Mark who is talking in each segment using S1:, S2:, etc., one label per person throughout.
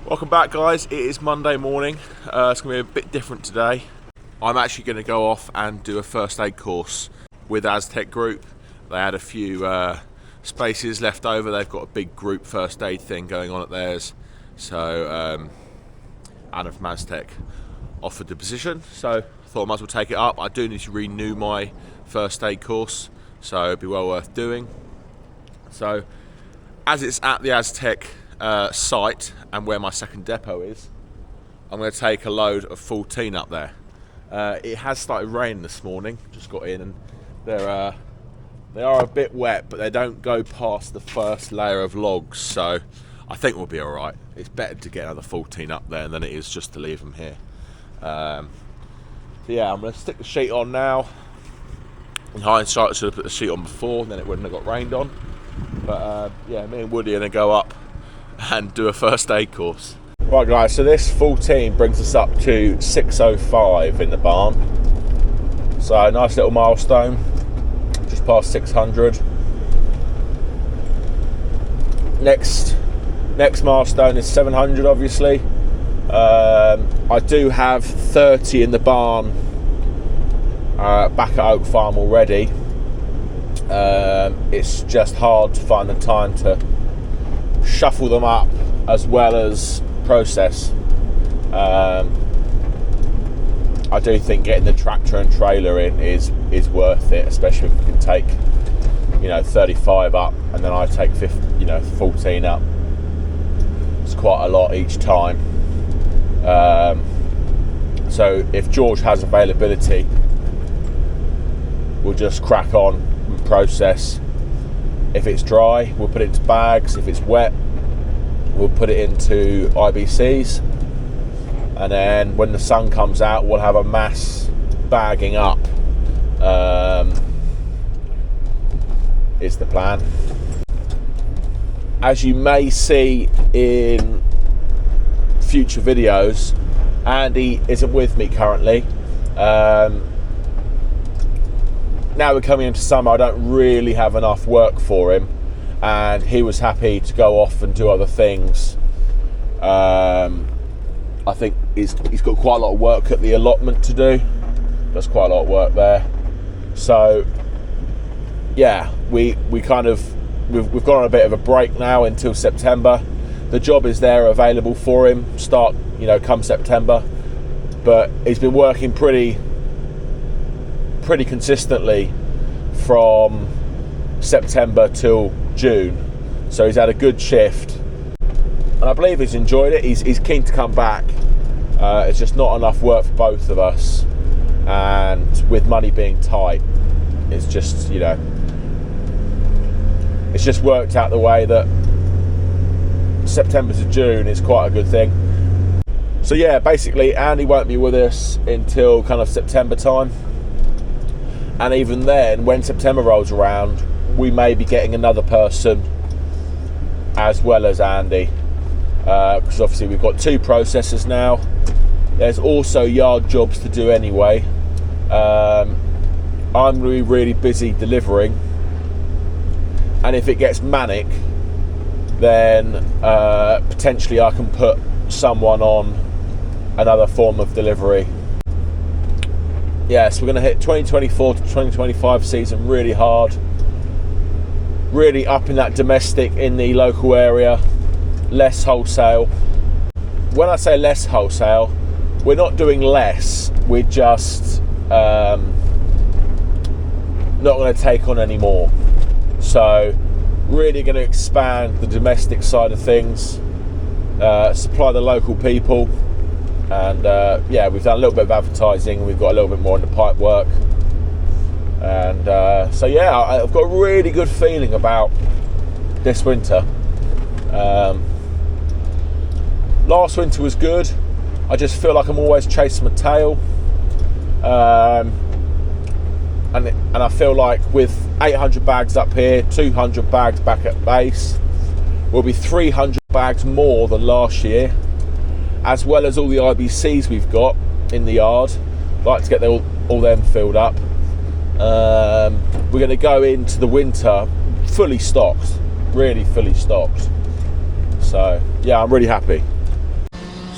S1: Welcome back, guys. It is Monday morning. It's going to be a bit different today. I'm actually going to go off and do a first aid course with Aztec Group. They had a few spaces left over. They've got a big group first aid thing going on at theirs. So Anna from Aztec offered the position, so I thought I might as well take it up. I do need to renew my first aid course, so it'd be well worth doing. So as it's at the Aztec site and where my second depot is, I'm going to take a load of 14 up there. It has started raining this morning, just got in, and they are a bit wet, but they don't go past the first layer of logs, so I think we'll be alright. It's better to get another 14 up there than it is just to leave them here. So yeah, I'm going to stick the sheet on now. In hindsight, I should have put the sheet on before, then it wouldn't have got rained on. But yeah, me and Woody are going to go up and do a first aid course. Right, guys, so this 14 brings us up to 605 in the barn. So a nice little milestone, just past 600. Next milestone is 700, obviously. I do have 30 in the barn back at Oak Farm already. It's just hard to find the time to shuffle them up as well as process. I do think getting the tractor and trailer in is worth it, especially if we can take 35 up and then I take 14 up. It's quite a lot each time. So if George has availability, we'll just crack on and process. If it's dry, we'll put it into bags. If it's wet, we'll put it into IBCs. And then when the sun comes out, we'll have a mass bagging up. Is the plan. As you may see in future videos, Andy isn't with me currently. Now we're coming into summer, I don't really have enough work for him, and he was happy to go off and do other things. I think he's got quite a lot of work at the allotment to do. There's quite a lot of work there. So yeah, we've gone on a bit of a break now until September. The job is there available for him, come September, but he's been working pretty consistently from September till June, so he's had a good shift and I believe he's enjoyed it. He's keen to come back. It's just not enough work for both of us, and with money being tight, it's just it's just worked out the way that September to June is quite a good thing. So yeah, basically Andy won't be with us until kind of September time. And even then, when September rolls around, we may be getting another person as well as Andy. Because obviously we've got 2 processors now. There's also yard jobs to do anyway. I'm going to be really busy delivering. And if it gets manic, then potentially I can put someone on another form of delivery. Yes, we're going to hit 2024 to 2025 season really hard, really up in that domestic in the local area, less wholesale. When I say less wholesale, we're not doing less, we're just not going to take on any more. So really going to expand the domestic side of things, supply the local people. And yeah, we've done a little bit of advertising. We've got a little bit more in the pipe work, and so yeah, I've got a really good feeling about this winter. Last winter was good. I just feel like I'm always chasing my tail, and I feel like with 800 bags up here, 200 bags back at base, we'll be 300 bags more than last year, as well as all the IBCs we've got in the yard. I'd like to get all them filled up. We're going to go into the winter fully stocked, really fully stocked. So yeah, I'm really happy.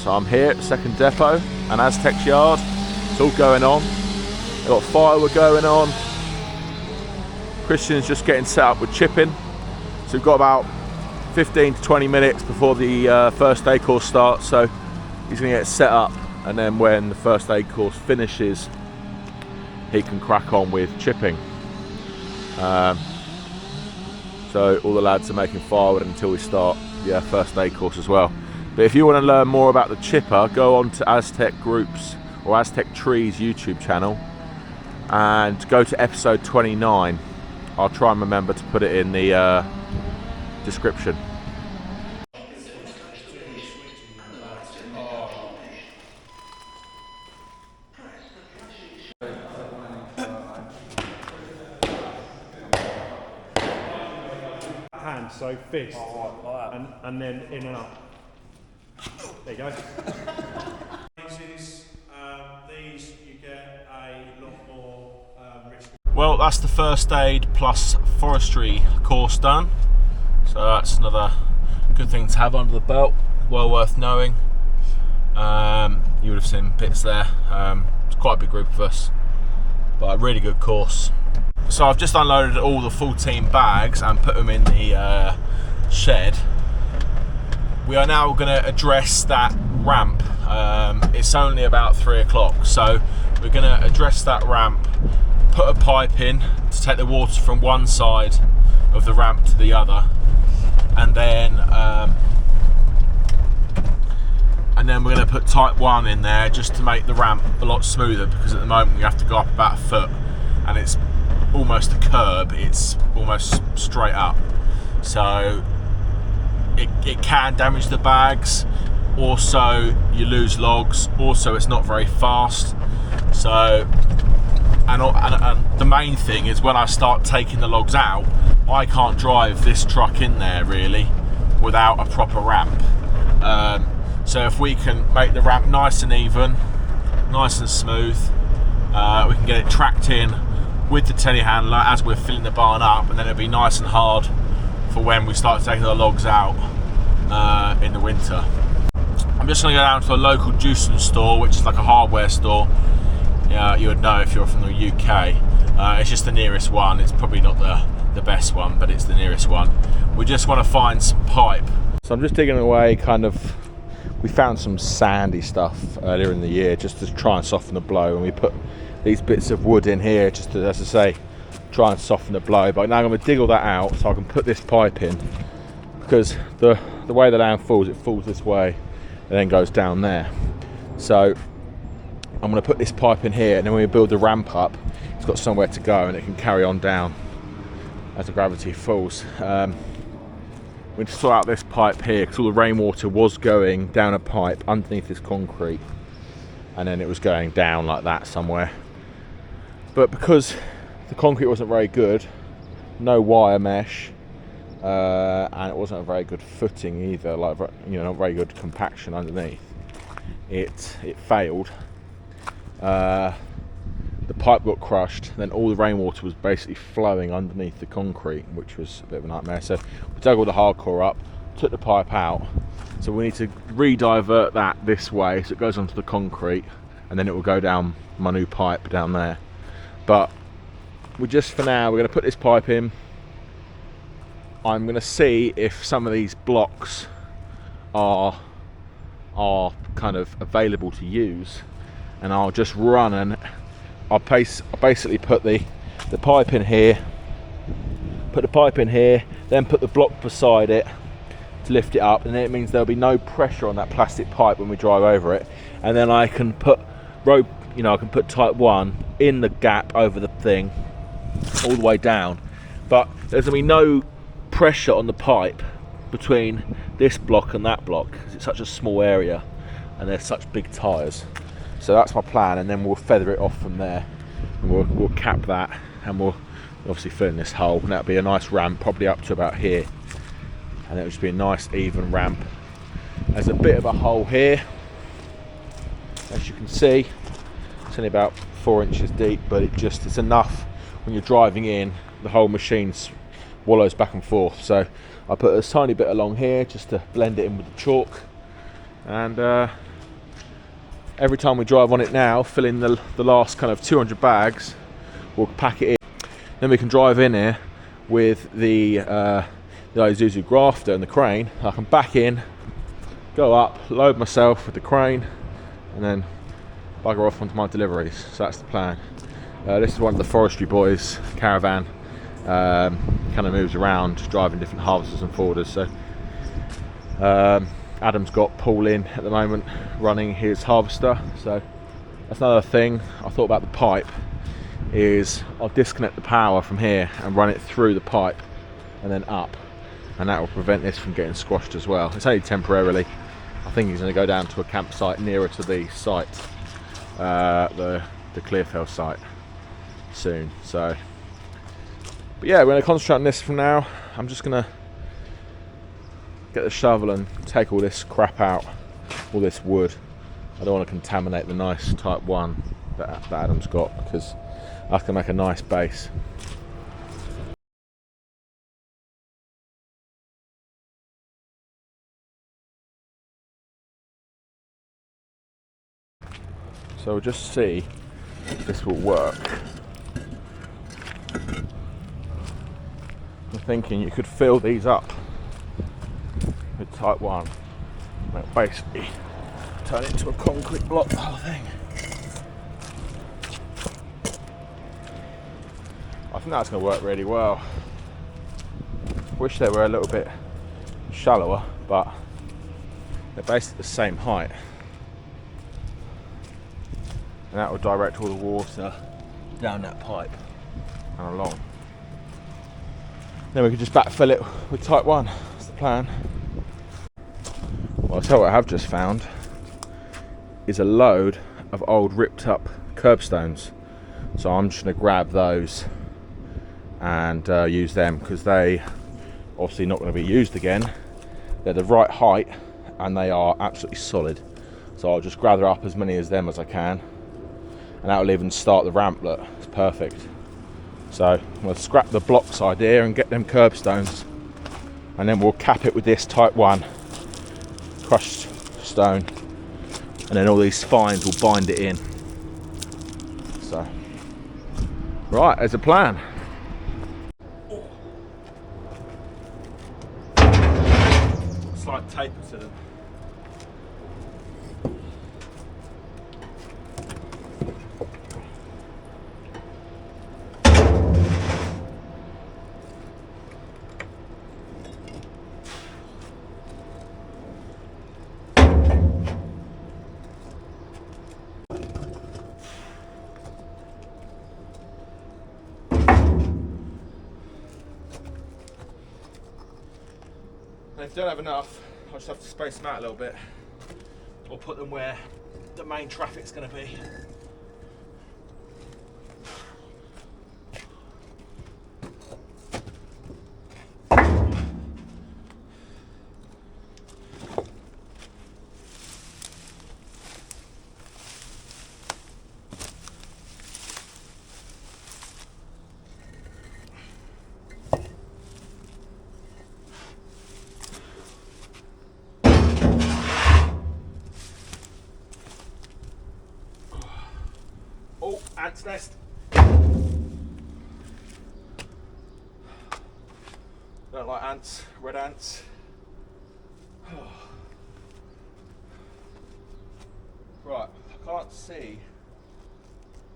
S1: So I'm here at the second depot and Aztec's yard. It's all going on. They've got firewood going on. Christian's just getting set up with chipping. So we've got about 15 to 20 minutes before the first aid course starts. So he's going to get set up, and then when the first aid course finishes, he can crack on with chipping. So all the lads are making firewood until we start the first aid course as well. But if you want to learn more about the chipper, go on to Aztec Groups or Aztec Trees YouTube channel and go to episode 29. I'll try and remember to put it in the description.
S2: Hand, so fist, and then in and up. There you go. These you get a lot more risk.
S1: Well, that's the first aid plus forestry course done. So that's another good thing to have under the belt. Well worth knowing. You would have seen bits there. It's quite a big group of us, but a really good course. So I've just unloaded all the 14 bags and put them in the shed. We are now going to address that ramp. It's only about 3 o'clock, so we're going to address that ramp, put a pipe in to take the water from one side of the ramp to the other, and then we're going to put type 1 in there just to make the ramp a lot smoother, because at the moment we have to go up about a foot and it's almost a curb, it's almost straight up, so it can damage the bags. Also you lose logs, also it's not very fast. So and the main thing is, when I start taking the logs out, I can't drive this truck in there really without a proper ramp. So if we can make the ramp nice and even, nice and smooth, we can get it tracked in with the telehandler as we're filling the barn up, and then it'll be nice and hard for when we start taking the logs out in the winter. I'm just going to go down to a local juicing store, which is like a hardware store. You would know if you're from the UK. It's just the nearest one. It's probably not the best one, but it's the nearest one. We just want to find some pipe. So I'm just digging away, we found some sandy stuff earlier in the year just to try and soften the blow, and we put these bits of wood in here just to, as I say, try and soften the blow. But now I'm going to dig all that out so I can put this pipe in, because the way the land falls, it falls this way and then goes down there. So I'm going to put this pipe in here, and then when we build the ramp up, it's got somewhere to go and it can carry on down as the gravity falls. We need to sort out this pipe here, because all the rainwater was going down a pipe underneath this concrete, and then it was going down like that somewhere. But because the concrete wasn't very good, no wire mesh, and it wasn't a very good footing either, like, not very good compaction underneath, it failed. The pipe got crushed, then all the rainwater was basically flowing underneath the concrete, which was a bit of a nightmare. So we dug all the hardcore up, took the pipe out, so we need to re-divert that this way so it goes onto the concrete, and then it will go down my new pipe down there. But we just, for now, we're going to put this pipe in. I'm going to see if some of these blocks are kind of available to use, and I'll just run and I'll basically put the pipe in here, then put the block beside it to lift it up, and then it means there'll be no pressure on that plastic pipe when we drive over it, and then I can put rope, I can put type 1 in the gap over the thing all the way down, but there's going to be no pressure on the pipe between this block and that block, because it's such a small area and there's such big tyres. So that's my plan, and then we'll feather it off from there, and we'll cap that, and we'll obviously fill in this hole, and that'll be a nice ramp, probably up to about here, and it'll just be a nice even ramp. There's a bit of a hole here, as you can see. It's only about 4 inches deep, but it's enough when you're driving in, the whole machine wallows back and forth. So I put a tiny bit along here just to blend it in with the chalk, and every time we drive on it now, fill in the last kind of 200 bags, we'll pack it in. Then we can drive in here with the Isuzu grafter and the crane. I can back in, go up, load myself with the crane, and then bugger off onto my deliveries. So that's the plan. This is one of the forestry boys caravan. Kind of moves around driving different harvesters and forwarders. So Adam's got Paul in at the moment running his harvester. So that's another thing I thought about the pipe, is I'll disconnect the power from here and run it through the pipe and then up, and that will prevent this from getting squashed as well. It's only temporarily. I think he's going to go down to a campsite nearer to the site, the Clearfell site soon. So, but yeah, we're going to concentrate on this from now. I'm just going to get the shovel and take all this crap out, all this wood. I don't want to contaminate the nice Type 1 that Adam's got, because that's going to make a nice base. So we'll just see if this will work. I'm thinking you could fill these up with Type 1. Like basically turn it into a concrete block, the whole thing. I think that's going to work really well. Wish they were a little bit shallower, but they're basically the same height. And that will direct all the water down that pipe and along. Then we can just backfill it with Type 1. That's the plan. Well, I'll tell you what I have just found is a load of old ripped up curbstones. So I'm just going to grab those and use them, because they obviously not going to be used again. They're the right height and they are absolutely solid. So I'll just gather up as many as them as I can, and that will even start the ramp. Look, it's perfect. So we'll scrap the blocks idea and get them curbstones, and then we'll cap it with this Type 1 crushed stone, and then all these spines will bind it in. So right, there's a plan. Slide tape to them. If you don't have enough, I'll just have to space them out a little bit, or put them where the main traffic's going to be. Oh, ant's nest. Don't like ants, red ants. Right, I can't see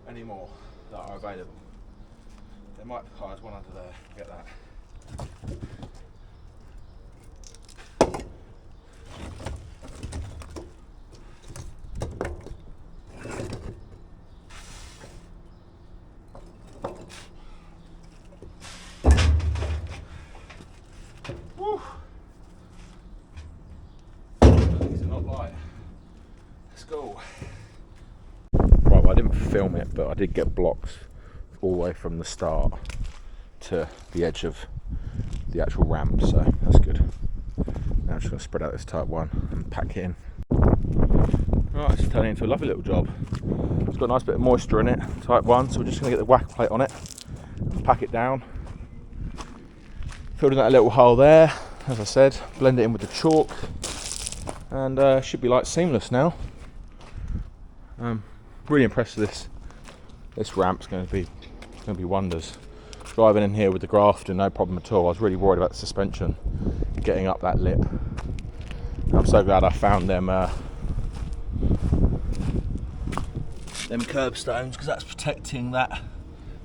S1: any more that are available. There might be there's one under there, get that. Woo. These are not light. Let's go. Right, well, I didn't film it, but I did get blocks all the way from the start to the edge of the actual ramp, so that's good. Now I'm just going to spread out this Type 1 and pack it in. Right, it's turning into a lovely little job. It's got a nice bit of moisture in it, Type 1, so we're just going to get the whack plate on it and pack it down. Filled in that little hole there, as I said, blend it in with the chalk, and should be like seamless now. Really impressed with this. This ramp's going to be wonders. Driving in here with the grafter, no problem at all. I was really worried about the suspension getting up that lip. I'm so glad I found them curbstones, because that's protecting that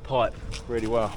S1: pipe really well.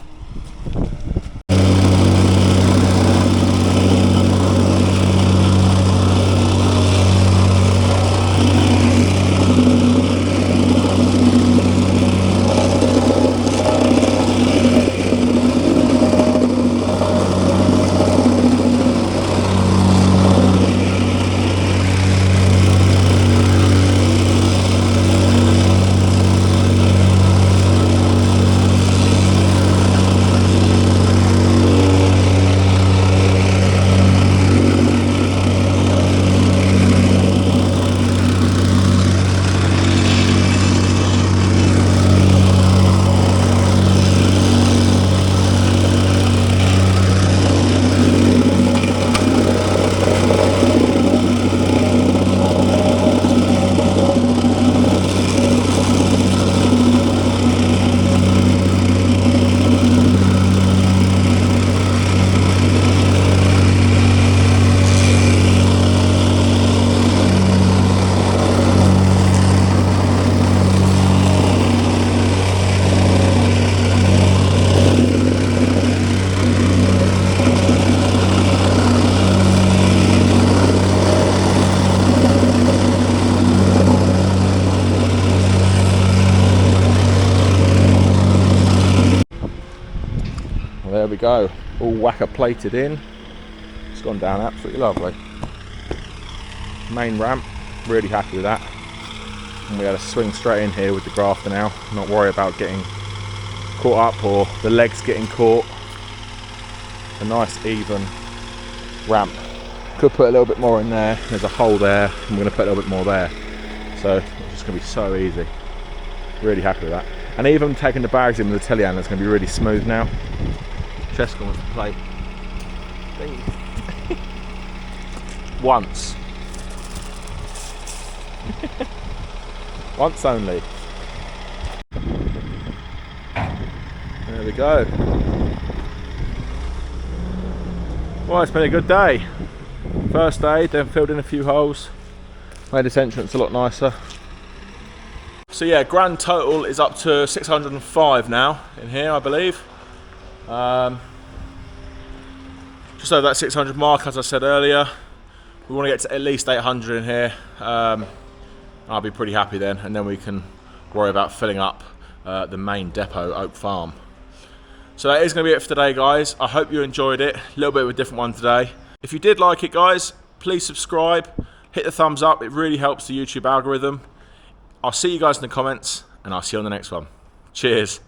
S1: There we go, all whacker plated in. It's gone down absolutely lovely. Main ramp, really happy with that. And we had a swing straight in here with the grafter now, not worry about getting caught up or the legs getting caught. A nice even ramp. Could put a little bit more in there, there's a hole there, I'm going to put a little bit more there. So it's just going to be so easy. Really happy with that. And even taking the bags in with the telehandler is going to be really smooth now. Chest wants to play. Once. Once only. There we go. Well, it's been a good day. First day, then filled in a few holes. Made this entrance a lot nicer. So yeah, grand total is up to 605 now in here, I believe. Just over that 600 mark, as I said earlier. We want to get to at least 800 in here. I'll be pretty happy then, and then we can worry about filling up the main depot, Oak Farm. So that is going to be it for today, guys. I hope you enjoyed it. A little bit of a different one today. If you did like it, guys, please subscribe, hit the thumbs up. It really helps the YouTube algorithm. I'll see you guys in the comments, and I'll see you on the next one. Cheers.